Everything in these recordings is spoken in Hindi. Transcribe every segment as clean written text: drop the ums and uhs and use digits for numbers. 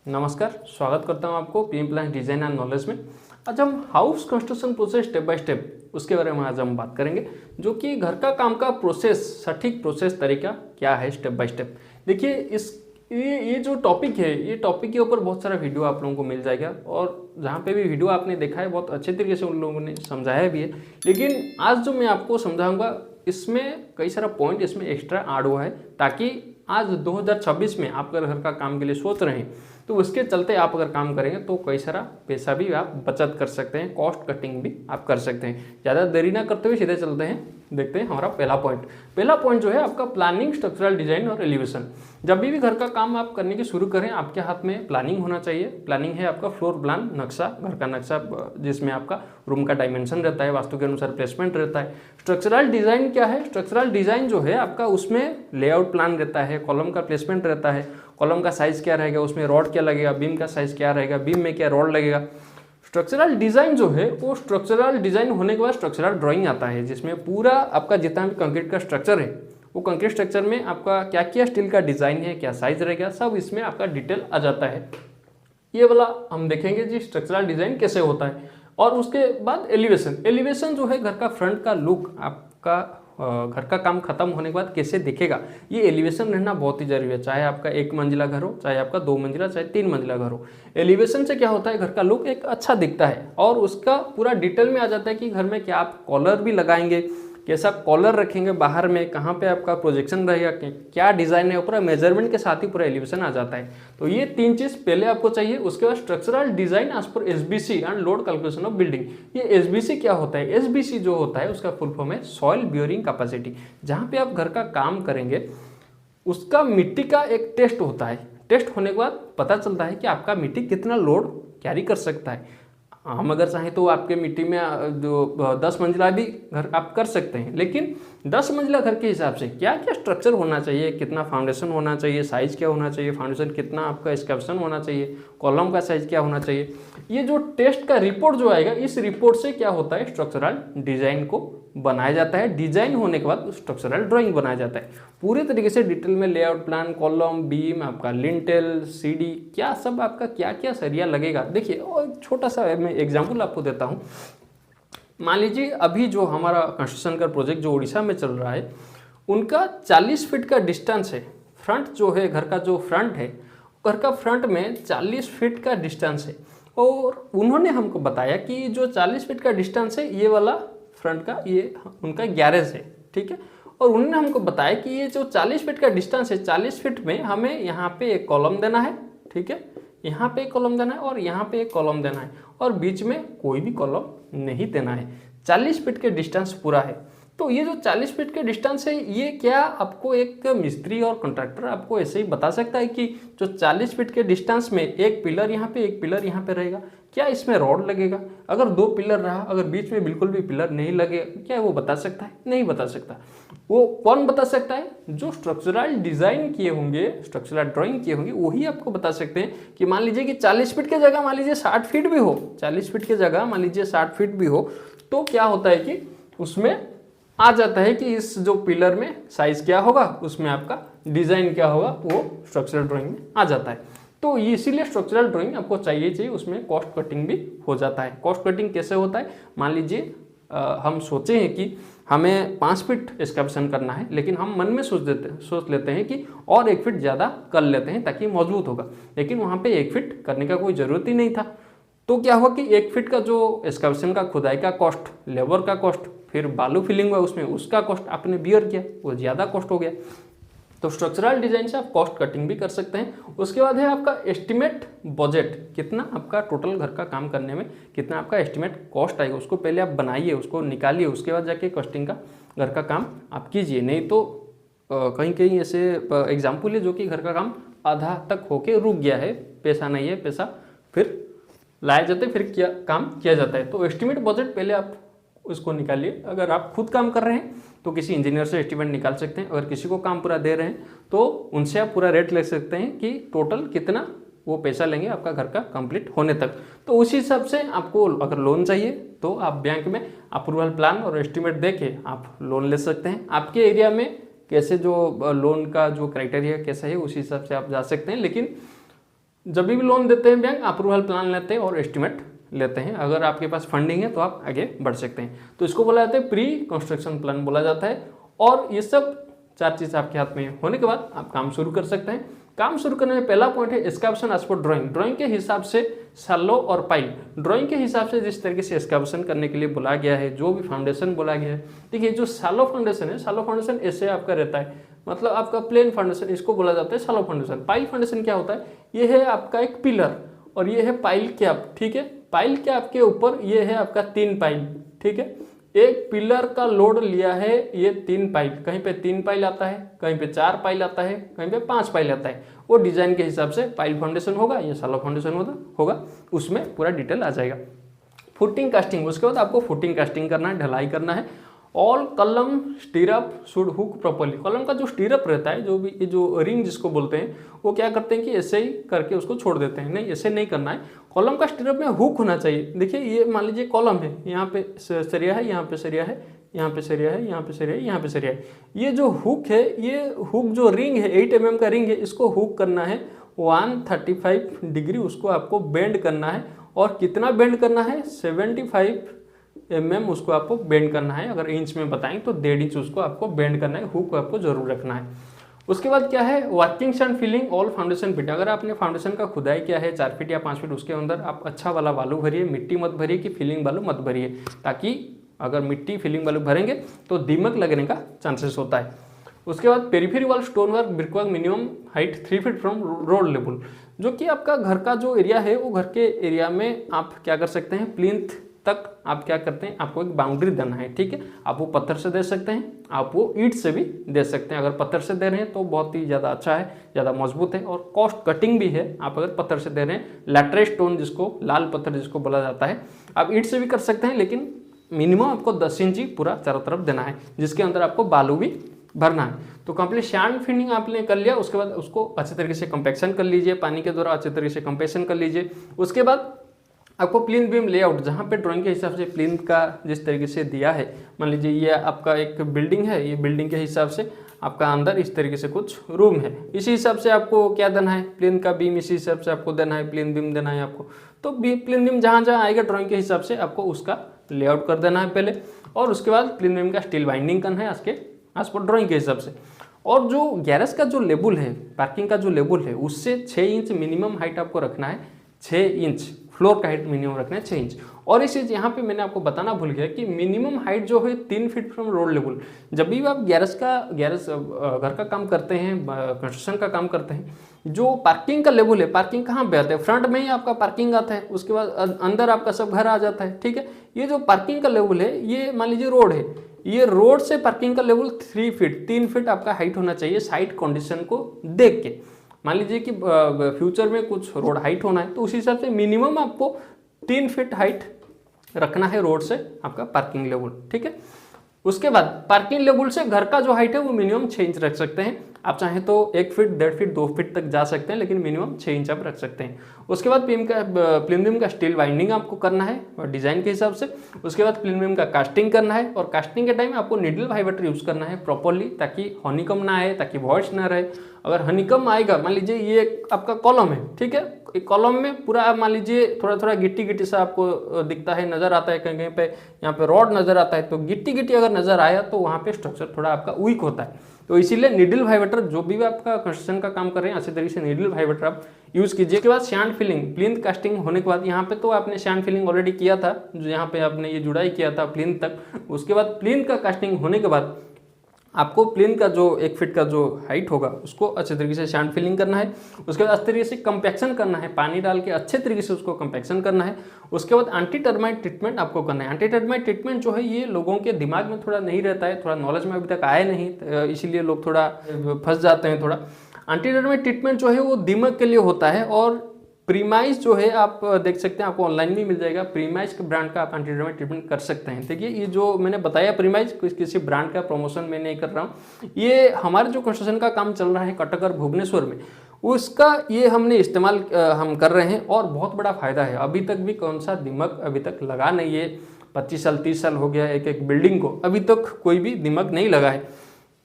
नमस्कार, स्वागत करता हूं आपको PM plan design and knowledge में। आज हम house construction process step by step उसके बारे में आज हम बात करेंगे, जो कि घर का काम का प्रोसेस, सटीक प्रोसेस तरीका क्या है स्टेप बाय स्टेप। देखिए ये जो टॉपिक है, ये टॉपिक के ऊपर बहुत सारा वीडियो आप लोगों को मिल जाएगा, और जहाँ पे भी वीडियो आपने देखा है बहुत अच्छे तरीके से उन लोगों ने समझाया भी है। लेकिन आज जो मैं आपको समझाऊंगा, इसमें कई सारा पॉइंट इसमें एक्स्ट्रा ऐड हुआ है, ताकि आज 2026 में आप अगर घर का काम के लिए सोच रहे हैं तो उसके चलते आप अगर काम करेंगे तो कई सारा पैसा भी आप बचत कर सकते हैं, कॉस्ट कटिंग भी आप कर सकते हैं। ज़्यादा देरी ना करते हुए सीधे चलते हैं, देखते हैं हमारा पहला पॉइंट जो है आपका प्लानिंग, स्ट्रक्चरल डिजाइन और एलिवेशन। जब भी घर का काम आप करने की शुरू करें, आपके हाथ में प्लानिंग होना चाहिए। प्लानिंग है आपका फ्लोर प्लान, नक्शा, घर का नक्शा, जिसमें आपका रूम का डायमेंशन रहता है, वास्तु के अनुसार प्लेसमेंट रहता है। स्ट्रक्चरल डिजाइन क्या है? स्ट्रक्चरल डिजाइन जो है आपका, उसमें लेआउट प्लान रहता है, कॉलम का प्लेसमेंट रहता है, कॉलम का साइज क्या रहेगा, उसमें रॉड क्या लगेगा, बीम का साइज क्या रहेगा, बीम में क्या रॉड लगेगा। स्ट्रक्चरल डिजाइन जो है वो स्ट्रक्चरल डिजाइन होने के बाद स्ट्रक्चरल ड्राइंग आता है, जिसमें पूरा आपका जितना भी कंक्रीट का स्ट्रक्चर है, वो कंक्रीट स्ट्रक्चर में आपका क्या क्या स्टील का डिजाइन है, क्या साइज रहेगा, सब इसमें आपका डिटेल आ जाता है। ये वाला हम देखेंगे जी स्ट्रक्चरल डिजाइन कैसे होता है। और उसके बाद एलिवेशन जो है घर का फ्रंट का लुक, आपका घर का काम खत्म होने के बाद कैसे दिखेगा, ये एलिवेशन रहना बहुत ही जरूरी है। चाहे आपका 1 मंजिला घर हो, चाहे आपका 2 मंजिला, चाहे 3 मंजिला घर हो, एलिवेशन से क्या होता है, घर का लुक एक अच्छा दिखता है, और उसका पूरा डिटेल में आ जाता है कि घर में क्या आप कॉलर भी लगाएंगे, कैसा कॉलर रखेंगे बाहर में, कहाँ पे आपका प्रोजेक्शन रहेगा, क्या डिजाइन है, पूरा मेजरमेंट के साथ ही पूरा एलिवेशन आ जाता है। तो ये 3 चीज पहले आपको चाहिए। उसके बाद structural design as per SBC and load calculation of building. ये एसबीसी क्या होता है? एसबीसी जो होता है उसका फुल फॉर्म है सॉइल बियरिंग कैपेसिटी। जहाँ पे आप घर का काम करेंगे, उसका मिट्टी का एक टेस्ट होता है। टेस्ट होने के बाद पता चलता है कि आपका मिट्टी कितना लोड कैरी कर सकता है। हम अगर चाहें तो आपके मिट्टी में जो 10 मंजिला भी घर आप कर सकते हैं, लेकिन 10 मंजिला घर के हिसाब से क्या क्या स्ट्रक्चर होना चाहिए, कितना फाउंडेशन होना चाहिए, साइज क्या होना चाहिए, फाउंडेशन कितना आपका स्कैल्पशन होना चाहिए, कॉलम का साइज क्या होना चाहिए, ये जो टेस्ट का रिपोर्ट जो आएगा, इस रिपोर्ट से क्या होता है, स्ट्रक्चरल डिजाइन को बनाया जाता है। डिजाइन होने के बाद स्ट्रक्चरल ड्राइंग बनाया जाता है पूरे तरीके से, डिटेल में लेआउट प्लान, कॉलम, बीम, आपका लिंटेल, सीडी, क्या सब आपका क्या क्या सरिया लगेगा। देखिए और छोटा सा मैं एग्जांपल आपको देता हूँ। मान लीजिए अभी जो हमारा कंस्ट्रक्शन का प्रोजेक्ट जो उड़ीसा में चल रहा है, उनका 40 फीट का डिस्टेंस है। फ्रंट जो है घर का, जो फ्रंट है, घर का फ्रंट में 40 फीट का डिस्टेंस है, और उन्होंने हमको बताया कि जो 40 फीट का डिस्टेंस है, ये वाला फ्रंट का ये उनका गैरेज है, ठीक है। और उन्होंने हमको बताया कि ये जो 40 फीट का डिस्टेंस है, 40 फीट में हमें यहाँ पे एक कॉलम देना है, ठीक है, यहाँ पे एक कॉलम देना है, और यहाँ पे एक कॉलम देना है, और बीच में कोई भी कॉलम नहीं देना है। 40 फीट के डिस्टेंस पूरा है। तो ये जो 40 फीट के डिस्टेंस है, ये क्या आपको एक मिस्त्री और कॉन्ट्रैक्टर आपको ऐसे ही बता सकता है कि जो 40 फीट के डिस्टेंस में एक पिलर यहाँ पे, एक पिलर यहाँ पे रहेगा, क्या इसमें रॉड लगेगा? अगर 2 पिलर रहा, अगर बीच में बिल्कुल भी पिलर नहीं लगे, क्या वो बता सकता है? नहीं बता सकता। वो कौन बता सकता है? जो स्ट्रक्चरल डिजाइन किए होंगे, स्ट्रक्चरल ड्राइंग किए होंगे, वही आपको बता सकते हैं कि मान लीजिए कि 40 फीट की जगह मान लीजिए 60 फीट भी हो, 40 फीट की जगह मान लीजिए 60 फीट भी हो, तो क्या होता है कि उसमें आ जाता है कि इस जो पिलर में साइज क्या होगा, उसमें आपका डिजाइन क्या होगा, वो स्ट्रक्चरल ड्राइंग में आ जाता है। तो इसीलिए स्ट्रक्चरल ड्राइंग आपको चाहिए, उसमें कॉस्ट कटिंग भी हो जाता है। कॉस्ट कटिंग कैसे होता है? मान लीजिए हम सोचे हैं कि हमें 5 फीट एक्सकैवेशन करना है, लेकिन हम मन में सोच लेते हैं कि और 1 फीट ज़्यादा कर लेते हैं ताकि मजबूत होगा, लेकिन वहाँ पे 1 फीट करने का कोई ज़रूरत ही नहीं था। तो क्या हुआ कि 1 फीट का जो एक्सकैवेशन का खुदाई का कॉस्ट, लेबर का कॉस्ट, फिर बालू फिलिंग हुआ उसमें, उसका कॉस्ट आपने बियर किया, वो ज़्यादा कॉस्ट हो गया। तो स्ट्रक्चरल डिजाइन से आप कॉस्ट कटिंग भी कर सकते हैं। उसके बाद है आपका एस्टिमेट बजट, कितना आपका टोटल घर का काम करने में कितना आपका एस्टिमेट कॉस्ट आएगा, उसको पहले आप बनाइए, उसको निकालिए, उसके बाद जाके कॉस्टिंग का घर का काम आप कीजिए। नहीं तो कहीं कहीं ऐसे एग्जाम्पल है जो कि घर का काम आधा तक होके रुक गया है, पैसा नहीं है, पैसा फिर लाए जाते, फिर क्या काम किया जाता है। तो एस्टिमेट बजट पहले आप उसको निकालिए। अगर आप खुद काम कर रहे हैं तो किसी इंजीनियर से एस्टिमेट निकाल सकते हैं, अगर किसी को काम पूरा दे रहे हैं तो उनसे आप पूरा रेट ले सकते हैं कि टोटल कितना वो पैसा लेंगे आपका घर का कंप्लीट होने तक। तो उसी हिसाब से आपको अगर लोन चाहिए तो आप बैंक में अप्रूवल प्लान और एस्टिमेट दे के आप लोन ले सकते हैं। आपके एरिया में कैसे जो लोन का जो क्राइटेरिया कैसा है उसी हिसाब से आप जा सकते हैं। लेकिन जब भी लोन देते हैं बैंक अप्रूवल प्लान लेते हैं और एस्टिमेट लेते हैं। अगर आपके पास फंडिंग है तो आप आगे बढ़ सकते हैं। तो इसको बोला जाता है प्री कंस्ट्रक्शन प्लान बोला जाता है। और ये सब 4 चीज़ आपके हाथ में होने के बाद आप काम शुरू कर सकते हैं। काम शुरू करने में पहला पॉइंट है एस्कैवेशन एज पर ड्राइंग। ड्राइंग के हिसाब से सैलो और पाइल, ड्राइंग के हिसाब से जिस तरीके से एस्कैवेशन करने के लिए बोला गया है, जो भी फाउंडेशन बोला गया है। देखिए जो सैलो फाउंडेशन है, सैलो फाउंडेशन ऐसे आपका रहता है, मतलब आपका प्लेन फाउंडेशन, इसको बोला जाता है सैलो फाउंडेशन। पाइल फाउंडेशन क्या होता है, ये है आपका एक पिलर और ये है पाइल कैप, ठीक है। पाइल कैप के ऊपर ये है आपका 3 पाइल, ठीक है। एक पिलर का लोड लिया है ये 3 पाइल, कहीं पे 3 पाइल आता है, कहीं पे 4 पाइल आता है, कहीं पे 5 पाइल आता है। वो डिजाइन के हिसाब से पाइल फाउंडेशन होगा या सैलो फाउंडेशन होगा, उसमें पूरा डिटेल आ जाएगा। फुटिंग कास्टिंग, उसके बाद आपको फुटिंग कास्टिंग करना है, ढलाई करना है। ऑल कलम स्टीरअप शुड हुक प्रॉपर्ली। कलम का जो स्टीरअप रहता है, जो भी ये जो रिंग जिसको बोलते हैं, वो क्या करते हैं कि ऐसे ही करके उसको छोड़ देते हैं। नहीं, ऐसे नहीं करना है। कॉलम का स्टीरअप में हुक होना चाहिए। देखिए ये मान लीजिए कॉलम है, यहाँ पे सरिया है, यहाँ पे सरिया है, यहाँ पे सरिया है, यहाँ पे सरिया है, यहाँ पे सरिया है। ये जो हुक है, ये हुक जो रिंग है 8 mm का रिंग है, इसको हुक करना है 135 डिग्री, उसको आपको बेंड करना है। और कितना बेंड करना है, 75 mm उसको आपको बेंड करना है। अगर इंच में बताएं तो 1.5 इंच उसको आपको बेंड करना है। हुक को आपको जरूर रखना है। उसके बाद क्या है, working and filling all foundation fit. अगर आपने फाउंडेशन का खुदाई किया है 4 फीट या 5 फीट, उसके अंदर आप अच्छा वाला बालू भरिए, मिट्टी मत भरिए कि फिलिंग बालू मत भरिए, ताकि अगर मिट्टी फिलिंग बालू भरेंगे तो दीमक लगने का चांसेस होता है। उसके बाद periphery wall stone work brickwork minimum height 3 feet from road level. जो कि आपका घर का जो एरिया है, वो घर के एरिया में आप क्या कर सकते हैं, प्लिंथ तक आप क्या करते हैं, आपको एक बाउंड्री देना है, ठीक है। आप वो पत्थर से दे सकते हैं, आप वो ईंट से भी दे सकते हैं। अगर पत्थर से दे रहे हैं तो बहुत ही ज़्यादा अच्छा है, ज़्यादा मजबूत है और कॉस्ट कटिंग भी है। आप अगर पत्थर से दे रहे हैं, लैटरेट स्टोन जिसको, लाल पत्थर जिसको बोला जाता है, आप ईंट से भी कर सकते हैं, लेकिन मिनिमम आपको 10 इंच पूरा चारों तरफ देना है, जिसके अंदर आपको बालू भी भरना है। तो कंप्लीट सैंड फिनिशिंग आपने कर लिया। उसके बाद उसको अच्छे तरीके से कंपैक्शन कर लीजिए, पानी के द्वारा अच्छे तरीके से कंपैक्शन कर लीजिए। उसके बाद आपको प्लिंथ बीम लेआउट, जहाँ पे ड्राइंग के हिसाब से प्लिंथ का जिस तरीके से दिया है, मान लीजिए ये आपका एक बिल्डिंग है, ये बिल्डिंग के हिसाब से आपका अंदर इस तरीके से कुछ रूम है, इसी हिसाब से आपको क्या देना है, प्लिंथ का बीम इसी हिसाब से आपको देना है, प्लिंथ बीम देना है आपको। तो प्लिंथ बीम जहाँ जहाँ आएगा ड्राइंग के हिसाब से आपको उसका लेआउट कर देना है पहले, और उसके बाद प्लिंथ बीम का स्टील बाइंडिंग करना है आज पर ड्राइंग के हिसाब से। और जो गैरेज का जो लेवल है, पार्किंग का जो लेवल है, उससे 6 इंच मिनिमम हाइट आपको रखना है। 6 इंच फ्लोर का हाइट मिनिमम रखना है 6 इंच। और इस चीज़ यहाँ पे मैंने आपको बताना भूल गया कि मिनिमम हाइट जो है 3 फीट फ्रॉम रोड लेवल। जब भी आप गैरेज घर का काम करते हैं, कंस्ट्रक्शन का काम करते हैं, जो पार्किंग का लेवल है, पार्किंग कहाँ पे आता है, फ्रंट में ही आपका पार्किंग आता है, उसके बाद अंदर आपका सब घर आ जाता है, ठीक है। ये जो पार्किंग का लेवल है, ये मान लीजिए रोड है, ये रोड से पार्किंग का लेवल 3 फीट आपका हाइट होना चाहिए, साइट कंडीशन को देख के। मान लीजिए कि फ्यूचर में कुछ रोड हाइट होना है, तो उसी हिसाब से मिनिमम आपको 3 फीट हाइट रखना है रोड से आपका पार्किंग लेवल, ठीक है। उसके बाद पार्किंग लेवल से घर का जो हाइट है वो मिनिमम 6 इंच रख सकते हैं। आप चाहें तो 1 फीट, 1.5 फीट, 2 फीट तक जा सकते हैं, लेकिन मिनिमम 6 इंच आप रख सकते हैं। उसके बाद प्लिंथ बीम का स्टील बाइंडिंग आपको करना है और डिजाइन के हिसाब से। उसके बाद प्लिंथ बीम का कास्टिंग करना है, और कास्टिंग के टाइम आपको नीडल वाइब्रेटर यूज करना है प्रॉपरली, ताकि हनीकम ना आए, ताकि वॉइस ना रहे। अगर हनीकम आएगा, मान लीजिए ये आपका कॉलम है, ठीक है, एक कॉलम में पूरा मान लीजिए थोड़ा थोड़ा गिट्टी गिट्टी सा आपको दिखता है, नजर आता है, कहीं कहीं पे यहाँ पे रॉड नजर आता है, तो गिट्टी गिट्टी अगर नजर आया तो वहाँ पे स्ट्रक्चर थोड़ा आपका वीक होता है। तो इसीलिए नीडल वाइब्रेटर, जो भी आपका कंस्ट्रक्शन का काम कर रहे हैं, अच्छे तरीके से नीडल वाइब्रेटर आप यूज कीजिए। उसके बाद सैंड फिलिंग, प्लिंथ कास्टिंग होने के बाद यहाँ पे तो आपने सैंड फिलिंग ऑलरेडी किया था, जो यहाँ पे आपने ये जुड़ाई किया था प्लिंथ तक। उसके बाद प्लिंथ का कास्टिंग होने के बाद आपको प्लेन का जो 1 फीट का जो हाइट होगा उसको अच्छे तरीके से सैंड फिलिंग करना है। उसके बाद अच्छे तरीके से कंपैक्शन करना है, पानी डाल के अच्छे तरीके से उसको कंपैक्शन करना है। उसके बाद एंटी टर्माइट ट्रीटमेंट आपको करना है। एंटी टर्माइट ट्रीटमेंट जो है ये लोगों के दिमाग में थोड़ा नहीं रहता है, थोड़ा नॉलेज में अभी तक आया नहीं, इसीलिए लोग थोड़ा फंस जाते हैं थोड़ा। एंटी टर्माइट ट्रीटमेंट जो है वो दीमक के लिए होता है, और प्रीमाइज जो है आप देख सकते हैं, आपको ऑनलाइन भी मिल जाएगा। प्रीमाइज के ब्रांड का आप एंटी टर्माइट ट्रीटमेंट कर सकते हैं। देखिए ये जो मैंने बताया प्रीमाइज, किसी ब्रांड का प्रमोशन मैं नहीं कर रहा हूँ, ये हमारे जो कंस्ट्रक्शन का काम चल रहा है कटक और भुवनेश्वर में, उसका ये हमने इस्तेमाल हम कर रहे हैं और बहुत बड़ा फायदा है। अभी तक भी कौन सा दिमक अभी तक लगा नहीं है, 25 साल 30 साल हो गया एक बिल्डिंग को, अभी तक कोई भी दिमक नहीं लगा है।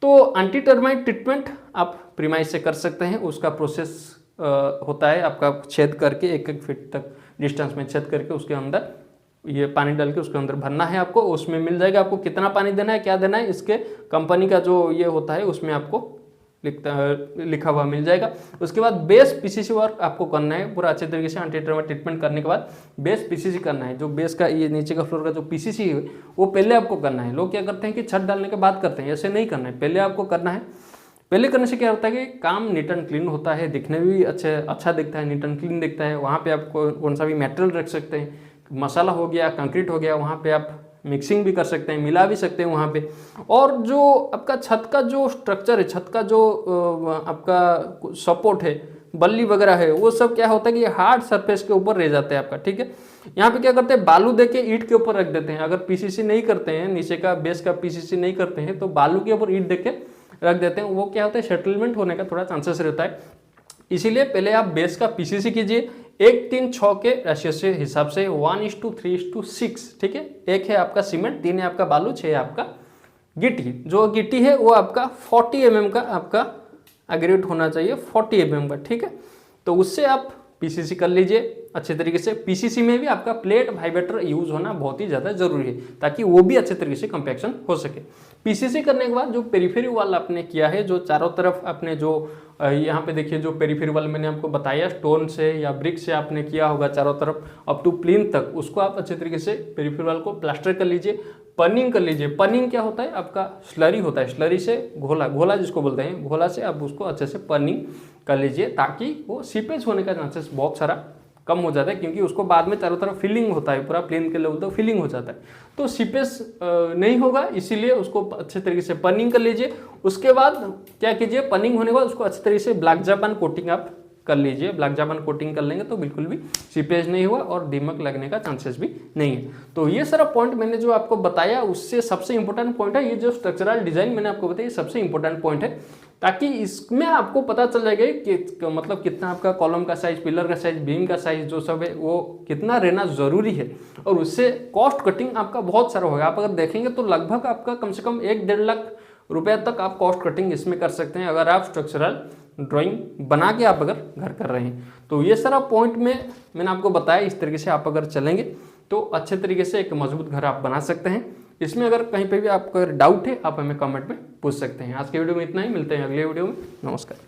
तो एंटी टर्माइट ट्रीटमेंट आप प्रीमाइज से कर सकते हैं। उसका प्रोसेस होता है आपका, छेद करके 1-1 फीट तक डिस्टेंस में छेद करके उसके अंदर ये पानी डाल के उसके अंदर भरना है आपको। उसमें मिल जाएगा आपको कितना पानी देना है, क्या देना है, इसके कंपनी का जो ये होता है उसमें आपको लिखा हुआ मिल जाएगा। उसके बाद बेस पीसीसी वर्क आपको करना है पूरा अच्छे तरीके से। एंटी-टर्मा ट्रीटमेंट करने के बाद बेस पीसीसी करना है। जो बेस का ये नीचे का फ्लोर का जो पीसीसी है वो पहले आपको करना है। लोग क्या करते हैं कि छत डालने के बाद करते हैं, ऐसे नहीं करना है, पहले आपको करना है। पहले करने से क्या होता है कि काम नीट एंड क्लीन होता है, दिखने में भी अच्छा दिखता है, नीट एंड क्लीन दिखता है। वहाँ पे आप कौन सा भी मटेरियल रख सकते हैं, मसाला हो गया, कंक्रीट हो गया, वहाँ पे आप मिक्सिंग भी कर सकते हैं, मिला भी सकते हैं वहाँ पे। और जो आपका छत का जो स्ट्रक्चर है, छत का जो आपका सपोर्ट है, बल्ली वगैरह है, वो सब क्या होता है कि हार्ड सरफेस के ऊपर रह जाते हैं आपका, ठीक है। यहाँ पे क्या करते हैं, बालू देके ईंट के ऊपर रख देते हैं। अगर पीसीसी नहीं करते हैं, नीचे का बेस का पीसीसी नहीं करते हैं, तो बालू के ऊपर ईंट देके रख देते हैं। वो क्या होता है, सेटलमेंट होने का थोड़ा चांसेस रहता है। इसीलिए पहले आप बेस का पीसीसी कीजिए 1-3-6 के रेशियो से हिसाब से 1:3:6, ठीक है। 1 है आपका सीमेंट, 3 है आपका बालू, 6 है आपका गिट्टी। जो गिट्टी है वो आपका 40 mm का आपका एग्रीगेट होना चाहिए, 40 mm का, ठीक है। तो उससे आप पीसीसी कर लीजिए अच्छे तरीके से। पीसीसी में भी आपका प्लेट वाइब्रेटर यूज होना बहुत ही ज़्यादा जरूरी है, ताकि वो भी अच्छे तरीके से कंपैक्शन हो सके। पीसीसी करने के बाद जो पेरीफेरी वाल आपने किया है, जो चारों तरफ आपने जो यहाँ पे देखिए जो पेरीफेरी वाल मैंने आपको बताया स्टोन से या ब्रिक से आपने किया होगा चारों तरफ अप टू प्लिंथ तक, उसको आप अच्छे तरीके से पेरीफेरी वाल को प्लास्टर कर लीजिए, पनिंग कर लीजिए। पनिंग क्या होता है, आपका स्लरी होता है, स्लरी से घोला जिसको बोलते हैं, घोला से आप उसको अच्छे से पनिंग कर लीजिए, ताकि वो सीपेज होने का चांसेस बहुत सारा कम हो जाता है। क्योंकि उसको बाद में चारों तरफ फिलिंग होता है, पूरा प्लेन के लेवल तो फिलिंग हो जाता है, तो सीपेज नहीं होगा। इसीलिए उसको अच्छे तरीके से पनिंग कर लीजिए। उसके बाद क्या कीजिए, पनिंग होने के बाद उसको अच्छे तरीके से ब्लैक जापान कोटिंग आप कर लीजिए। ब्लैक जापान कोटिंग कर लेंगे तो बिल्कुल भी सीपेज नहीं हुआ और दीमक लगने का चांसेस भी नहीं है। तो ये सारा पॉइंट मैंने जो आपको बताया, उससे सबसे इंपॉर्टेंट पॉइंट है ये जो स्ट्रक्चरल डिजाइन मैंने आपको बताया, सबसे इंपॉर्टेंट पॉइंट है, ताकि इसमें आपको पता चल जाएगा कि मतलब कितना आपका कॉलम का साइज, पिलर का साइज, बीम का साइज जो सब है वो कितना रहना जरूरी है। और उससे कॉस्ट कटिंग आपका बहुत सारा होगा। आप अगर देखेंगे तो लगभग आपका कम से कम 1-1.5 लाख रुपया तक आप कॉस्ट कटिंग इसमें कर सकते हैं, अगर आप स्ट्रक्चरल ड्राइंग बना के आप अगर घर कर रहे हैं। तो ये सारा पॉइंट में मैंने आपको बताया, इस तरीके से आप अगर चलेंगे तो अच्छे तरीके से एक मजबूत घर आप बना सकते हैं। इसमें अगर कहीं पे भी आपको डाउट है, आप हमें कमेंट में पूछ सकते हैं। आज के वीडियो में इतना ही, मिलते हैं अगले वीडियो में। नमस्कार।